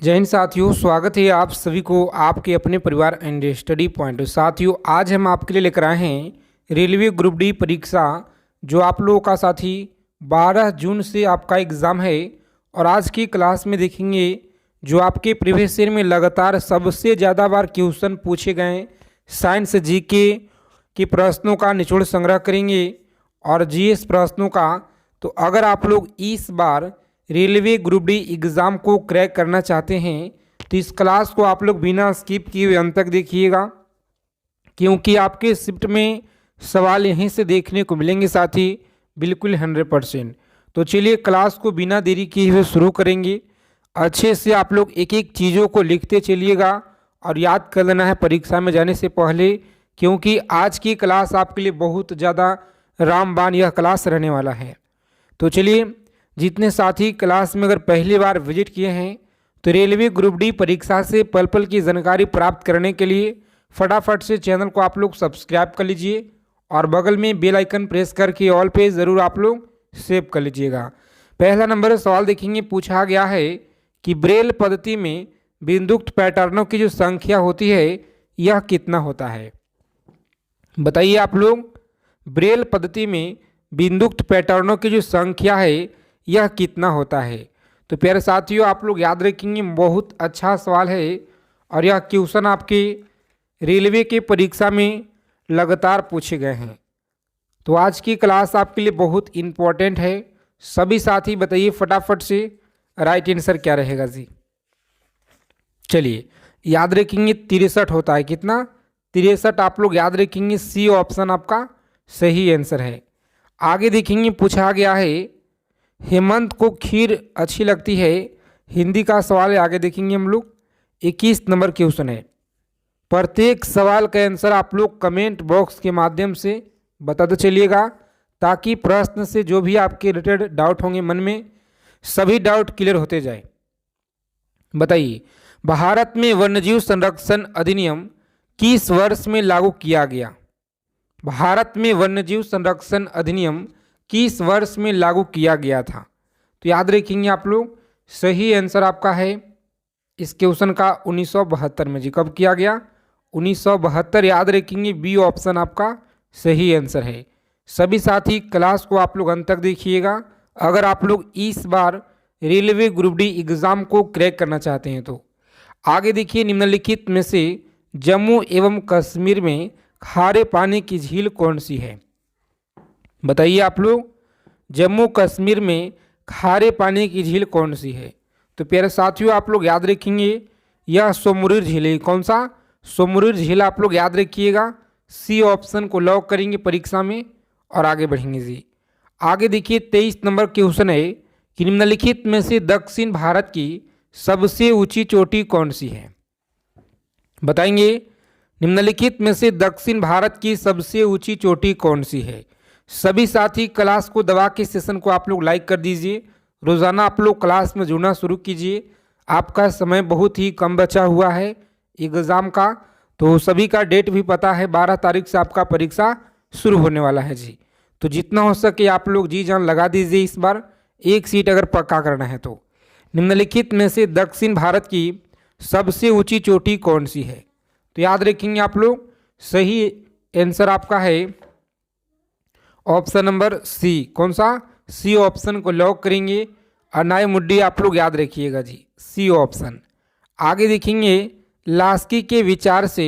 जय हिंद साथियों, स्वागत है आप सभी को आपके अपने परिवार एंड स्टडी पॉइंट। साथियों, आज हम आपके लिए लेकर आए हैं रेलवे ग्रुप डी परीक्षा, जो आप लोगों का साथी 12 जून से आपका एग्ज़ाम है। और आज की क्लास में देखेंगे जो आपके प्रीवियस ईयर में लगातार सबसे ज़्यादा बार क्वेश्चन पूछे गए साइंस जीके के प्रश्नों का निचोड़ संग्रह करेंगे और जीएस प्रश्नों का। तो अगर आप लोग इस बार रेलवे ग्रुप डी एग्ज़ाम को क्रैक करना चाहते हैं तो इस क्लास को आप लोग बिना स्किप किए हुए अंत तक देखिएगा, क्योंकि आपके शिफ्ट में सवाल यहीं से देखने को मिलेंगे साथी, बिल्कुल 100%। तो चलिए क्लास को बिना देरी किए हुए शुरू करेंगे। अच्छे से आप लोग एक एक चीज़ों को लिखते चलिएगा और याद कर लेना है परीक्षा में जाने से पहले, क्योंकि आज की क्लास आपके लिए बहुत ज़्यादा रामबाण यह क्लास रहने वाला है। तो चलिए, जितने साथी क्लास में अगर पहली बार विजिट किए हैं तो रेलवे ग्रुप डी परीक्षा से पल पल की जानकारी प्राप्त करने के लिए फटाफट से चैनल को आप लोग सब्सक्राइब कर लीजिए और बगल में बेल आइकन प्रेस करके ऑल पे ज़रूर आप लोग सेव कर लीजिएगा। पहला नंबर सवाल देखेंगे, पूछा गया है कि ब्रेल पद्धति में बिंदुक्त पैटर्नों की जो संख्या होती है यह कितना होता है। बताइए आप लोग, ब्रेल पद्धति में बिंदुक्त पैटर्नों की जो संख्या है यह कितना होता है। तो प्यारे साथियों, आप लोग याद रखेंगे, बहुत अच्छा सवाल है और यह क्वेश्चन आपके रेलवे के परीक्षा में लगातार पूछे गए हैं। तो आज की क्लास आपके लिए बहुत इम्पोर्टेंट है। सभी साथी बताइए फटाफट से राइट आंसर क्या रहेगा जी। चलिए, याद रखेंगे 63 होता है। कितना? 63 आप लोग याद रखेंगे। सी ऑप्शन आपका सही आंसर है। आगे देखेंगे, पूछा गया है हेमंत को खीर अच्छी लगती है, हिंदी का सवाल है। आगे देखेंगे हम लोग, 21 नंबर क्वेश्चन है। प्रत्येक सवाल का आंसर आप लोग कमेंट बॉक्स के माध्यम से बताते चलिएगा, ताकि प्रश्न से जो भी आपके रिलेटेड डाउट होंगे मन में, सभी डाउट क्लियर होते जाए। बताइए, भारत में वन्यजीव संरक्षण अधिनियम किस वर्ष में लागू किया गया। भारत में वन्यजीव संरक्षण अधिनियम किस वर्ष में लागू किया गया था। तो याद रखेंगे आप लोग, सही आंसर आपका है इस क्वेश्चन का 1972 में। जी, कब किया गया? 1972। याद रखेंगे, बी ऑप्शन आपका सही आंसर है। सभी साथी क्लास को आप लोग अंत तक देखिएगा अगर आप लोग इस बार रेलवे ग्रुप डी एग्ज़ाम को क्रैक करना चाहते हैं। तो आगे देखिए, निम्नलिखित में से जम्मू एवं कश्मीर में खारे पानी की झील कौन सी है। बताइए आप लोग, जम्मू कश्मीर में खारे पानी की झील कौन सी है। तो प्यारे साथियों, आप लोग याद रखेंगे, यह सोमरुर झील है। कौन सा? सोमरुर झील आप लोग याद रखिएगा। सी ऑप्शन को लॉक करेंगे परीक्षा में और आगे बढ़ेंगे जी। आगे देखिए, 23 नंबर क्वेश्चन है कि निम्नलिखित में से दक्षिण भारत की सबसे ऊंची चोटी कौन सी है। बताएंगे, निम्नलिखित में से दक्षिण भारत की सबसे ऊंची चोटी कौन सी है। सभी साथी क्लास को दबा के सेशन को आप लोग लाइक कर दीजिए। रोज़ाना आप लोग क्लास में जुड़ना शुरू कीजिए। आपका समय बहुत ही कम बचा हुआ है एग्ज़ाम का, तो सभी का डेट भी पता है, 12 तारीख से आपका परीक्षा शुरू होने वाला है जी। तो जितना हो सके आप लोग जी जान लगा दीजिए इस बार, एक सीट अगर पक्का करना है तो। निम्नलिखित में से दक्षिण भारत की सबसे ऊँची चोटी कौन सी है। तो याद रखेंगे आप लोग, सही आंसर आपका है ऑप्शन नंबर सी। कौन सा? सी ऑप्शन को लॉक करेंगे। अनाई मुड्डी आप लोग याद रखिएगा जी, सी ऑप्शन। आगे देखेंगे, लास्की के विचार से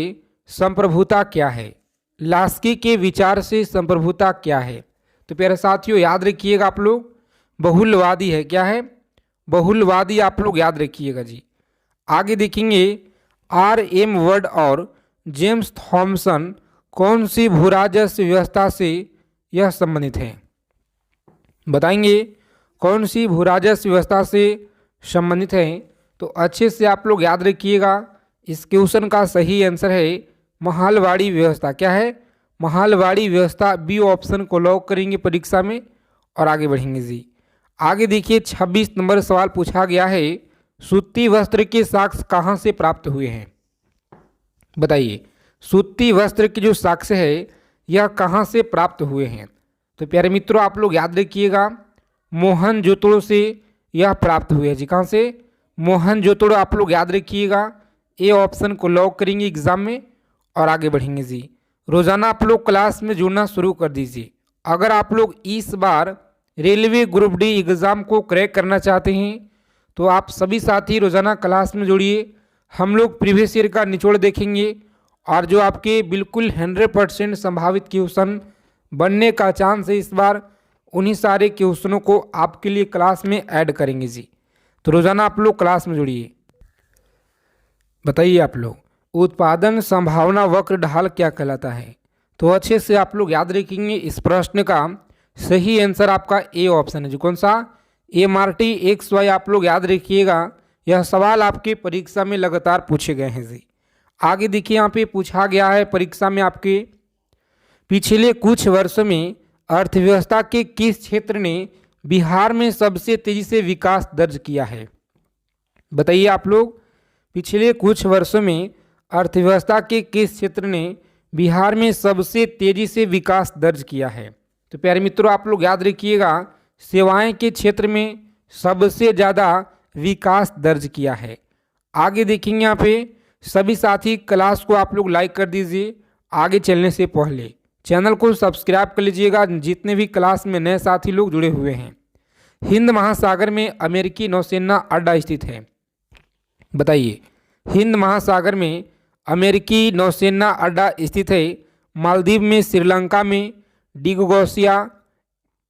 संप्रभुता क्या है। लास्की के विचार से संप्रभुता क्या है। तो प्यारे साथियों, याद रखिएगा आप लोग, बहुलवादी है। क्या है? बहुलवादी आप लोग याद रखिएगा जी। आगे देखेंगे, R.M. वर्ड और जेम्स थॉमसन कौन सी भूराजस्व व्यवस्था से यह संबंधित है। बताएंगे, कौन सी भूराजस्व व्यवस्था से संबंधित है। तो अच्छे से आप लोग याद रखिएगा, इस क्वेश्चन का सही आंसर है महालवाड़ी व्यवस्था। क्या है? महालवाड़ी व्यवस्था। बी ऑप्शन को लॉक करेंगे परीक्षा में और आगे बढ़ेंगे जी। आगे देखिए, 26 नंबर सवाल पूछा गया है, सूती वस्त्र के साक्ष्य कहाँ से प्राप्त हुए हैं। बताइए, सूती वस्त्र के जो साक्ष्य है यह कहाँ से प्राप्त हुए हैं। तो प्यारे मित्रों, आप लोग याद रखिएगा, मोहनजोदड़ो से यह प्राप्त हुए हैं जी। कहाँ से? मोहनजोदड़ो आप लोग याद रखिएगा, ए ऑप्शन को लॉक करेंगे एग्जाम में और आगे बढ़ेंगे जी। रोज़ाना आप लोग क्लास में जुड़ना शुरू कर दीजिए। अगर आप लोग इस बार रेलवे ग्रुप डी एग्ज़ाम को क्रैक करना चाहते हैं तो आप सभी साथी रोज़ाना क्लास में जुड़िए। हम लोग प्रीवियस ईयर का निचोड़ देखेंगे और जो आपके बिल्कुल 100% संभावित क्वेश्चन बनने का चांस है इस बार, उन्हीं सारे क्वेश्चनों को आपके लिए क्लास में ऐड करेंगे जी। तो रोज़ाना आप लोग क्लास में जुड़िए। बताइए आप लोग, उत्पादन संभावना वक्र ढाल क्या कहलाता है? तो अच्छे से आप लोग याद रखेंगे, इस प्रश्न का सही आंसर आपका ए ऑप्शन है। जो कौन सा? MRT/XY आप लोग याद रखिएगा। यह सवाल आपके परीक्षा में लगातार पूछे गए हैं जी। आगे देखिए, यहाँ पे पूछा गया है परीक्षा में आपके, पिछले कुछ वर्षों में अर्थव्यवस्था के किस क्षेत्र ने बिहार में सबसे तेजी से विकास दर्ज किया है? बताइए आप लोग, पिछले कुछ वर्षों में अर्थव्यवस्था के किस क्षेत्र ने बिहार में सबसे तेजी से विकास दर्ज किया है? तो प्यारे मित्रों आप लोग याद रखिएगा, सेवाएं के क्षेत्र में सबसे ज़्यादा विकास दर्ज किया है। आगे देखेंगे यहाँ पे, सभी साथी क्लास को आप लोग लाइक कर दीजिए। आगे चलने से पहले चैनल को सब्सक्राइब कर लीजिएगा, जितने भी क्लास में नए साथी लोग जुड़े हुए हैं। हिंद महासागर में अमेरिकी नौसेना अड्डा स्थित है। बताइए, हिंद महासागर में अमेरिकी नौसेना अड्डा स्थित है। मालदीव में, श्रीलंका में, डिगोगासिया,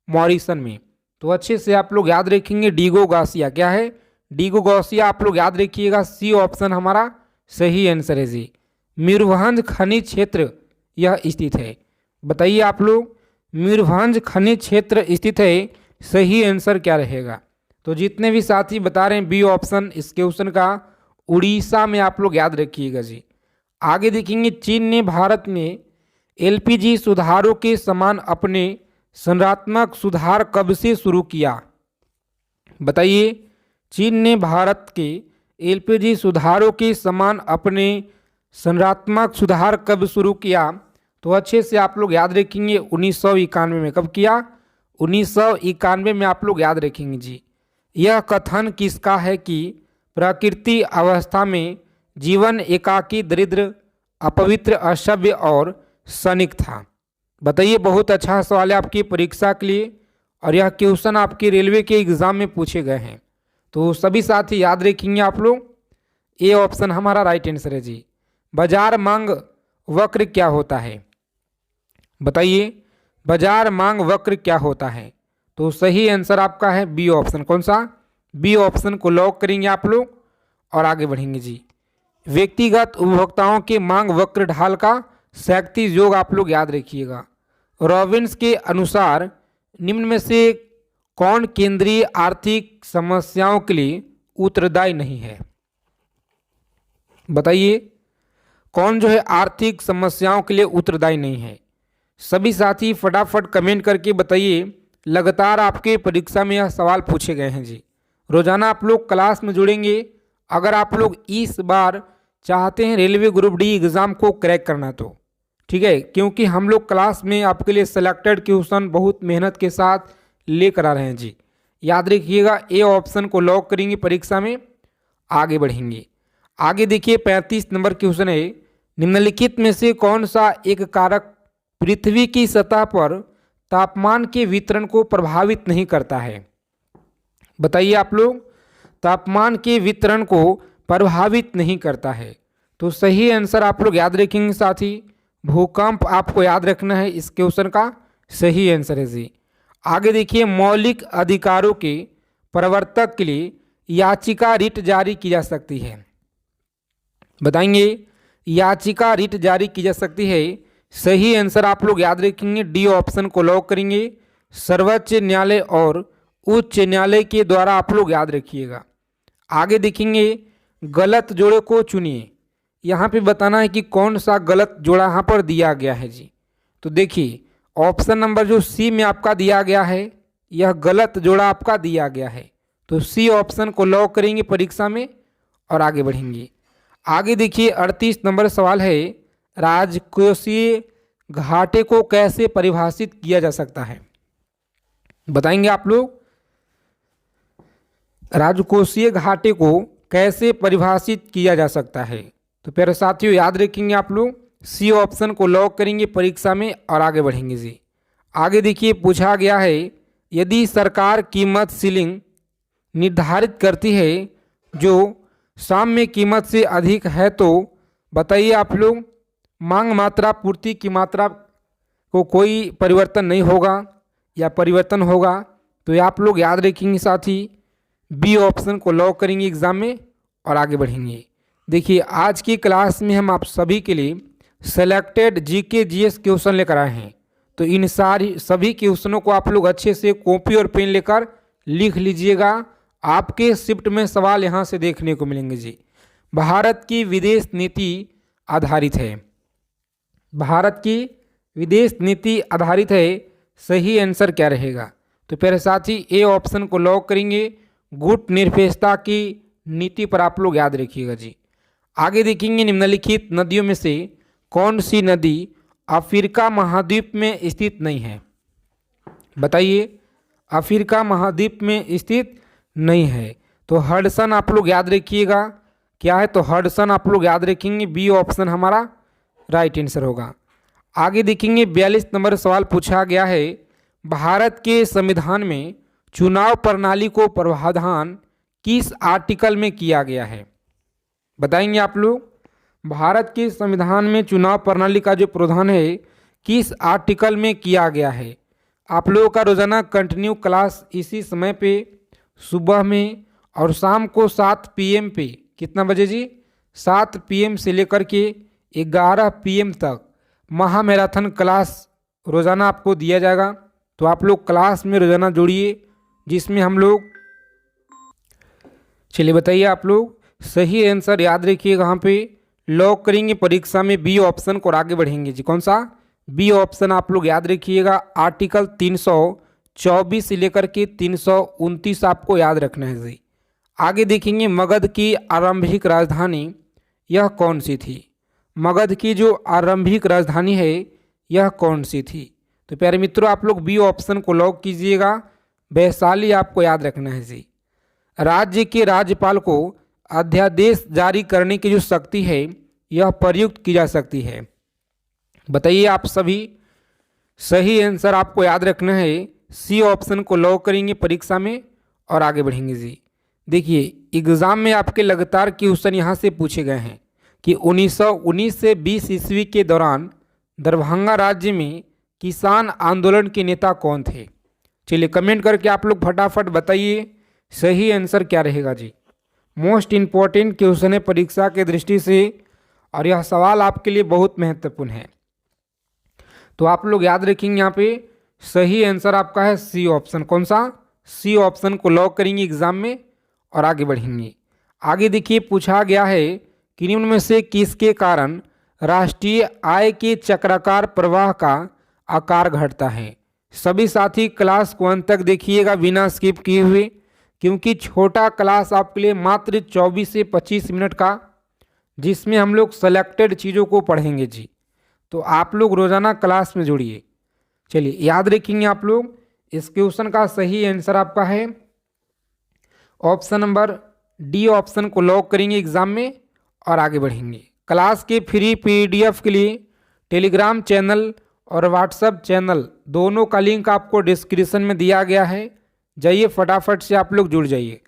मॉरिशन में। तो अच्छे से आप लोग याद रखेंगे, डिगोगासिया क्या है? डिगोगासिया आप लोग याद रखिएगा। सी ऑप्शन हमारा सही आंसर है जी। मयूरभंज खनिज क्षेत्र यह स्थित है। बताइए आप लोग, मयूरभंज खनिज क्षेत्र स्थित है, सही आंसर क्या रहेगा? तो जितने भी साथी बता रहे हैं बी ऑप्शन इस क्वेश्चन का, उड़ीसा में आप लोग याद रखिएगा जी। आगे देखेंगे, चीन ने भारत में LPG सुधारों के समान अपने संरचनात्मक सुधार कब से शुरू किया? बताइए, चीन ने भारत के LPG सुधारों के समान अपने संरचनात्मक सुधार कब शुरू किया? तो अच्छे से आप लोग याद रखेंगे, 1991 में। कब किया? 1991 में आप लोग याद रखेंगे जी। यह कथन किसका है कि प्रकृति अवस्था में जीवन एकाकी, दरिद्र, अपवित्र, असभ्य और क्षणिक था? बताइए, बहुत अच्छा सवाल है आपकी परीक्षा के लिए और यह क्वेश्चन आपके रेलवे के एग्जाम में पूछे गए हैं। तो सभी साथी याद रखेंगे आप लोग, ए ऑप्शन हमारा राइट आंसर है जी। बाजार मांग वक्र क्या होता है? बताइए, बाजार मांग वक्र क्या होता है? तो सही आंसर आपका है बी ऑप्शन। कौन सा? बी ऑप्शन को लॉक करेंगे आप लोग और आगे बढ़ेंगे जी। व्यक्तिगत उपभोक्ताओं के मांग वक्र ढाल का शक्ति योग आप लोग याद रखिएगा। रॉबिन्स के अनुसार निम्न में से कौन केंद्रीय आर्थिक समस्याओं के लिए उत्तरदायी नहीं है? बताइए, कौन जो है आर्थिक समस्याओं के लिए उत्तरदायी नहीं है? सभी साथी फटाफट कमेंट करके बताइए। लगातार आपके परीक्षा में यह सवाल पूछे गए हैं जी। रोजाना आप लोग क्लास में जुड़ेंगे। अगर आप लोग इस बार चाहते हैं रेलवे ग्रुप डी एग्ज़ाम को क्रैक करना तो ठीक है, क्योंकि हम लोग क्लास में आपके लिए सिलेक्टेड क्वेश्चन बहुत मेहनत के साथ लेकर आ रहे हैं जी। याद रखिएगा, ए ऑप्शन को लॉक करेंगे परीक्षा में, आगे बढ़ेंगे। आगे देखिए, 35 नंबर क्वेश्चन है, निम्नलिखित में से कौन सा एक कारक पृथ्वी की सतह पर तापमान के वितरण को प्रभावित नहीं करता है? बताइए आप लोग, तापमान के वितरण को प्रभावित नहीं करता है? तो सही आंसर आप लोग याद रखेंगे साथी, भूकंप आपको याद रखना है। इस क्वेश्चन का सही आंसर है जी। आगे देखिए, मौलिक अधिकारों के प्रवर्तक के लिए याचिका रिट जारी की जा सकती है। बताएंगे, याचिका रिट जारी की जा सकती है। सही आंसर आप लोग याद रखेंगे, डी ऑप्शन को लॉक करेंगे। सर्वोच्च न्यायालय और उच्च न्यायालय के द्वारा आप लोग याद रखिएगा। आगे देखेंगे, गलत जोड़े को चुनिए। यहाँ पे बताना है कि कौन सा गलत जोड़ा यहाँ पर दिया गया है जी। तो देखिए, ऑप्शन नंबर जो सी में आपका दिया गया है, यह गलत जोड़ा आपका दिया गया है। तो सी ऑप्शन को लॉक करेंगे परीक्षा में और आगे बढ़ेंगे। आगे देखिए, 38 नंबर सवाल है, राजकोषीय घाटे को कैसे परिभाषित किया जा सकता है? बताएंगे आप लोग, राजकोषीय घाटे को कैसे परिभाषित किया जा सकता है? तो प्यारे साथियों याद रखेंगे आप लोग, सी ऑप्शन को लॉक करेंगे परीक्षा में और आगे बढ़ेंगे जी। आगे देखिए पूछा गया है, यदि सरकार कीमत सीलिंग निर्धारित करती है जो साम्य कीमत से अधिक है तो बताइए आप लोग, मांग मात्रा पूर्ति की मात्रा को कोई परिवर्तन नहीं होगा या परिवर्तन होगा? तो ये आप लोग याद रखेंगे साथी, बी ऑप्शन को लॉक करेंगे एग्जाम में और आगे बढ़ेंगे। देखिए आज की क्लास में हम आप सभी के लिए सेलेक्टेड जीके जीएस क्वेश्चन लेकर आए हैं। तो इन सभी क्वेश्चनों को आप लोग अच्छे से कॉपी और पेन लेकर लिख लीजिएगा। आपके शिफ्ट में सवाल यहाँ से देखने को मिलेंगे जी। भारत की विदेश नीति आधारित है, भारत की विदेश नीति आधारित है, सही आंसर क्या रहेगा? तो प्यारे साथी ए ऑप्शन को लॉक करेंगे, गुट निरपेक्षता की नीति पर आप लोग याद रखिएगा जी। आगे देखेंगे, निम्नलिखित नदियों में से कौन सी नदी अफ्रीका महाद्वीप में स्थित नहीं है? बताइए, अफ्रीका महाद्वीप में स्थित नहीं है। तो हडसन आप लोग याद रखिएगा क्या है, तो हडसन आप लोग याद रखेंगे, बी ऑप्शन हमारा राइट आंसर होगा। आगे देखेंगे 42 नंबर सवाल पूछा गया है, भारत के संविधान में चुनाव प्रणाली को प्रावधान किस आर्टिकल में किया गया है? बताएंगे आप लोग, भारत के संविधान में चुनाव प्रणाली का जो प्रावधान है किस आर्टिकल में किया गया है? आप लोगों का रोजाना कंटिन्यू क्लास इसी समय पे सुबह में और शाम को 7 PM पे, कितना बजे जी? 7 PM से लेकर के 11 PM तक महा मैराथन क्लास रोज़ाना आपको दिया जाएगा। तो आप लोग क्लास में रोज़ाना जुड़िए, जिसमें हम लोग, चलिए बताइए आप लोग, सही आंसर याद रखिए कहाँ पे लॉक करेंगे परीक्षा में, बी ऑप्शन को, आगे बढ़ेंगे जी। कौन सा? बी ऑप्शन आप लोग याद रखिएगा, आर्टिकल 324 से लेकर के 329 आपको याद रखना है जी। आगे देखेंगे, मगध की आरंभिक राजधानी यह कौन सी थी? मगध की जो आरंभिक राजधानी है यह कौन सी थी? तो प्यारे मित्रों आप लोग बी ऑप्शन को लॉक कीजिएगा, वैशाली आपको याद रखना है जी। राज्य के राज्यपाल को अध्यादेश जारी करने की जो शक्ति है यह प्रयुक्त की जा सकती है। बताइए आप सभी, सही आंसर आपको याद रखना है, सी ऑप्शन को लॉक करेंगे परीक्षा में और आगे बढ़ेंगे जी। देखिए एग्जाम में आपके लगातार क्वेश्चन यहाँ से पूछे गए हैं कि 1919 से 20 ईस्वी के दौरान दरभंगा राज्य में किसान आंदोलन के नेता कौन थे? चलिए कमेंट करके आप लोग फटाफट बताइए सही आंसर क्या रहेगा जी। मोस्ट इम्पॉर्टेंट क्वेश्चन है परीक्षा के दृष्टि से और यह सवाल आपके लिए बहुत महत्वपूर्ण है। तो आप लोग याद रखेंगे यहाँ पे सही आंसर आपका है सी ऑप्शन। कौन सा? सी ऑप्शन को लॉक करेंगे एग्जाम में और आगे बढ़ेंगे। आगे देखिए पूछा गया है कि निम्न में से किसके कारण राष्ट्रीय आय के चक्राकार प्रवाह का आकार घटता है? सभी साथी क्लास को अंत तक देखिएगा बिना स्किप किए हुए, क्योंकि छोटा क्लास आपके लिए मात्र 24 से 25 मिनट का, जिसमें हम लोग सेलेक्टेड चीज़ों को पढ़ेंगे जी। तो आप लोग रोज़ाना क्लास में जुड़िए। चलिए याद रखेंगे आप लोग, इस क्वेश्चन का सही आंसर आपका है ऑप्शन नंबर डी ऑप्शन को लॉक करेंगे एग्जाम में और आगे बढ़ेंगे। क्लास के फ्री PDF के लिए टेलीग्राम चैनल और व्हाट्सएप चैनल दोनों का लिंक आपको डिस्क्रिप्शन में दिया गया है, जाइए फटाफट से आप लोग जुड़ जाइए।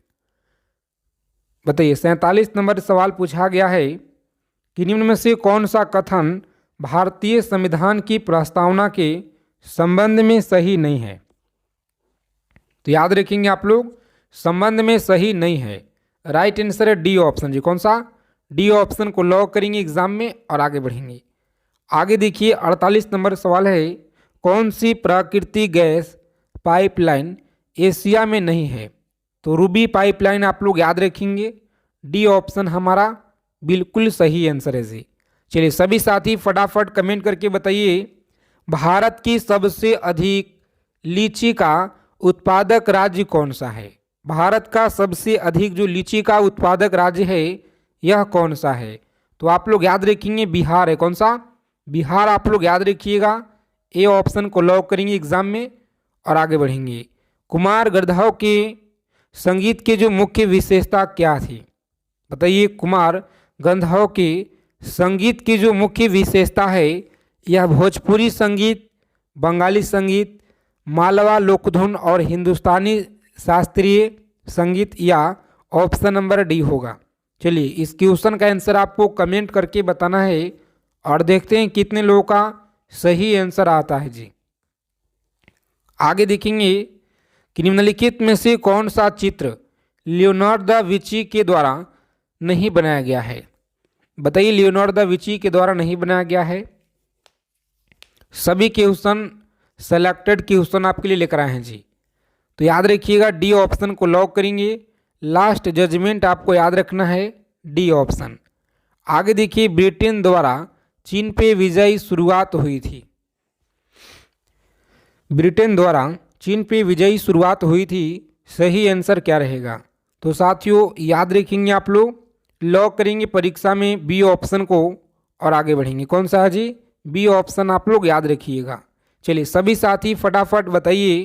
बताइए 47 नंबर सवाल पूछा गया है कि निम्न में से कौन सा कथन भारतीय संविधान की प्रस्तावना के संबंध में सही नहीं है? तो याद रखेंगे आप लोग, संबंध में सही नहीं है। राइट आंसर है डी ऑप्शन जी। कौन सा? डी ऑप्शन को लॉक करेंगे एग्जाम में और आगे बढ़ेंगे। आगे देखिए 48 नंबर सवाल है, कौन सी प्राकृतिक गैस पाइपलाइन एशिया में नहीं है? तो रूबी पाइपलाइन आप लोग याद रखेंगे, डी ऑप्शन हमारा बिल्कुल सही आंसर है जी। चलिए सभी साथी फटाफट कमेंट करके बताइए, भारत की सबसे अधिक लीची का उत्पादक राज्य कौन सा है? भारत का सबसे अधिक जो लीची का उत्पादक राज्य है यह कौन सा है? तो आप लोग याद रखेंगे बिहार है। कौन सा? बिहार आप लोग याद रखिएगा, ए ऑप्शन को लॉक करेंगे एग्जाम में और आगे बढ़ेंगे। कुमार गंधर्व के संगीत की जो मुख्य विशेषता क्या थी? बताइए कुमार गंधर्व के संगीत की जो मुख्य विशेषता है, यह भोजपुरी संगीत, बंगाली संगीत, मालवा लोकधुन और हिंदुस्तानी शास्त्रीय संगीत, या ऑप्शन नंबर डी होगा। चलिए इस क्वेश्चन का आंसर आपको कमेंट करके बताना है और देखते हैं कितने लोगों का सही आंसर आता है जी। आगे देखेंगे कि निम्नलिखित में से कौन सा चित्र लियोनार्डो दा विंची के द्वारा नहीं बनाया गया है। बताइए लियोनार्डो दा विंची के द्वारा नहीं बनाया गया है। सभी क्वेश्चन सेलेक्टेड क्वेश्चन आपके लिए लेकर आए हैं जी, तो याद रखिएगा डी ऑप्शन को लॉक करेंगे। लास्ट जजमेंट आपको याद रखना है डी ऑप्शन। आगे देखिए ब्रिटेन द्वारा चीन पे विजय शुरुआत हुई थी। ब्रिटेन द्वारा चीन पे विजयी शुरुआत हुई थी, सही आंसर क्या रहेगा? तो साथियों याद रखेंगे आप लोग, लॉक करेंगे परीक्षा में बी ऑप्शन को और आगे बढ़ेंगे। कौन सा है जी? बी ऑप्शन आप लोग याद रखिएगा। चलिए सभी साथी फटाफट बताइए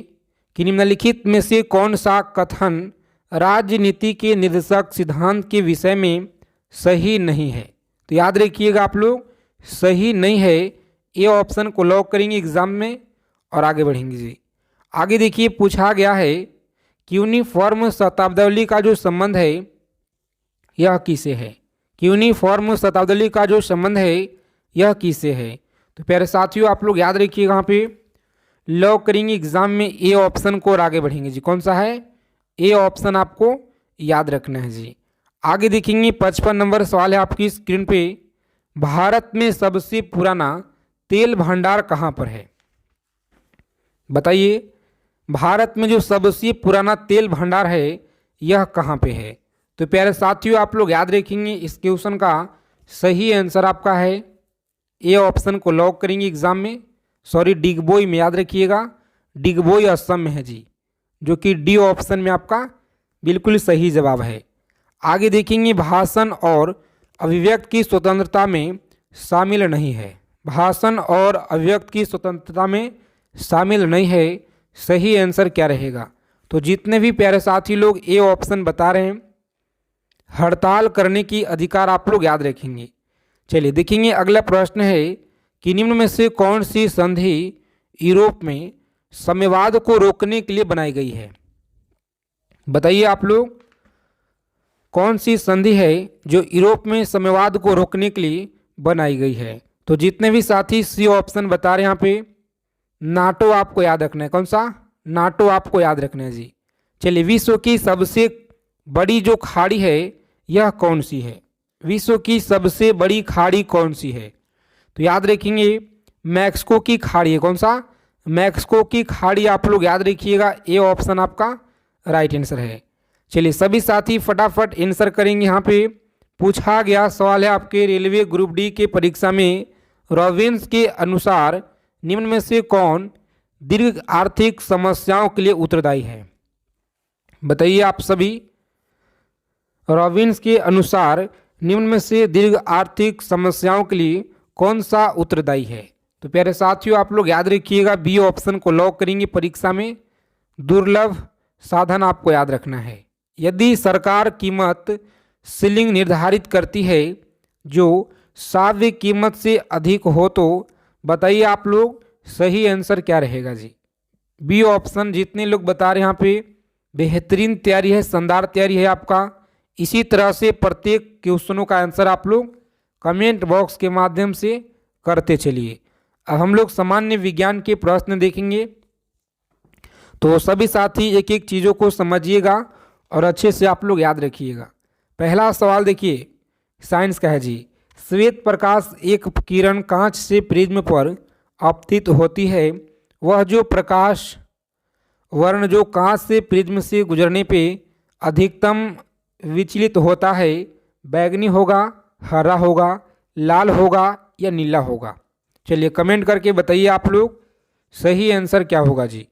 कि निम्नलिखित में से कौन सा कथन राजनीति के निर्देशक सिद्धांत के विषय में सही नहीं है। तो याद रखिएगा आप लोग, सही नहीं है, ये ऑप्शन को लॉक करेंगे एग्जाम में और आगे बढ़ेंगे जी। आगे देखिए पूछा गया है कि यूनिफॉर्म शताब्दी का जो संबंध है यह किसे है। यूनिफॉर्म शताब्दी का जो संबंध है यह किसे है। तो प्यारे साथियों आप लोग याद रखिएगा, यहाँ पे लॉक करेंगे एग्जाम में ए ऑप्शन को और आगे बढ़ेंगे जी। कौन सा है? ए ऑप्शन आपको याद रखना है जी। आगे देखेंगे 55 नंबर सवाल है आपकी स्क्रीन पे, भारत में सबसे पुराना तेल भंडार कहाँ पर है? बताइए भारत में जो सबसे पुराना तेल भंडार है यह कहाँ पे है? तो प्यारे साथियों आप लोग याद रखेंगे इस क्वेश्चन का सही आंसर आपका है ए ऑप्शन को लॉक करेंगे एग्जाम में, सॉरी डिगबोई में, याद रखिएगा डिगबोई असम में है जी, जो कि डी ऑप्शन में आपका बिल्कुल सही जवाब है। आगे देखेंगे भाषण और अभिव्यक्ति की स्वतंत्रता में शामिल नहीं है। भाषण और अभिव्यक्ति की स्वतंत्रता में शामिल नहीं है, सही आंसर क्या रहेगा? तो जितने भी प्यारे साथी लोग ए ऑप्शन बता रहे हैं, हड़ताल करने की अधिकार आप लोग याद रखेंगे। चलिए देखेंगे अगला प्रश्न है कि निम्न में से कौन सी संधि यूरोप में साम्यवाद को रोकने के लिए बनाई गई है? बताइए आप लोग कौन सी संधि है जो यूरोप में साम्यवाद को रोकने के लिए बनाई गई है? तो जितने भी साथी सी ऑप्शन बता रहे हैं यहाँ पे, नाटो आपको याद रखना है। कौन सा? नाटो आपको याद रखना है जी। चलिए विश्व की सबसे बड़ी जो खाड़ी है यह कौन सी है? विश्व की सबसे बड़ी खाड़ी कौन सी है? तो याद रखेंगे मैक्सिको की खाड़ी है। कौन सा? मैक्सिको की खाड़ी आप लोग याद रखिएगा, ए ऑप्शन आपका राइट आंसर है। चलिए सभी साथी फटाफट आंसर करेंगे। यहाँ पे पूछा गया सवाल है आपके रेलवे ग्रुप डी के परीक्षा में, रॉबिन्स के अनुसार निम्न में से कौन दीर्घ आर्थिक समस्याओं के लिए उत्तरदायी है? बताइए आप सभी, रॉबिन्स के अनुसार निम्न में से दीर्घ आर्थिक समस्याओं के लिए कौन सा उत्तरदायी है? तो प्यारे साथियों आप लोग याद रखिएगा बी ऑप्शन को लॉक करेंगे परीक्षा में, दुर्लभ साधन आपको याद रखना है। यदि सरकार कीमत सीलिंग निर्धारित करती है जो साध्य कीमत से अधिक हो, तो बताइए आप लोग सही आंसर क्या रहेगा जी? बी ऑप्शन जितने लोग बता रहे हैं यहाँ पे बेहतरीन तैयारी है, शानदार तैयारी है आपका। इसी तरह से प्रत्येक क्वेश्चनों का आंसर आप लोग कमेंट बॉक्स के माध्यम से करते चलिए। अब हम लोग सामान्य विज्ञान के प्रश्न देखेंगे, तो सभी साथी एक एक चीज़ों को समझिएगा और अच्छे से आप लोग याद रखिएगा। पहला सवाल देखिए, साइंस का है जी। श्वेत प्रकाश एक किरण कांच से प्रिज्म पर आपतित होती है, वह जो प्रकाश वर्ण जो कांच से प्रिज्म से गुजरने पे अधिकतम विचलित होता है, बैंगनी होगा, हरा होगा, लाल होगा या नीला होगा? चलिए कमेंट करके बताइए आप लोग सही आंसर क्या होगा जी।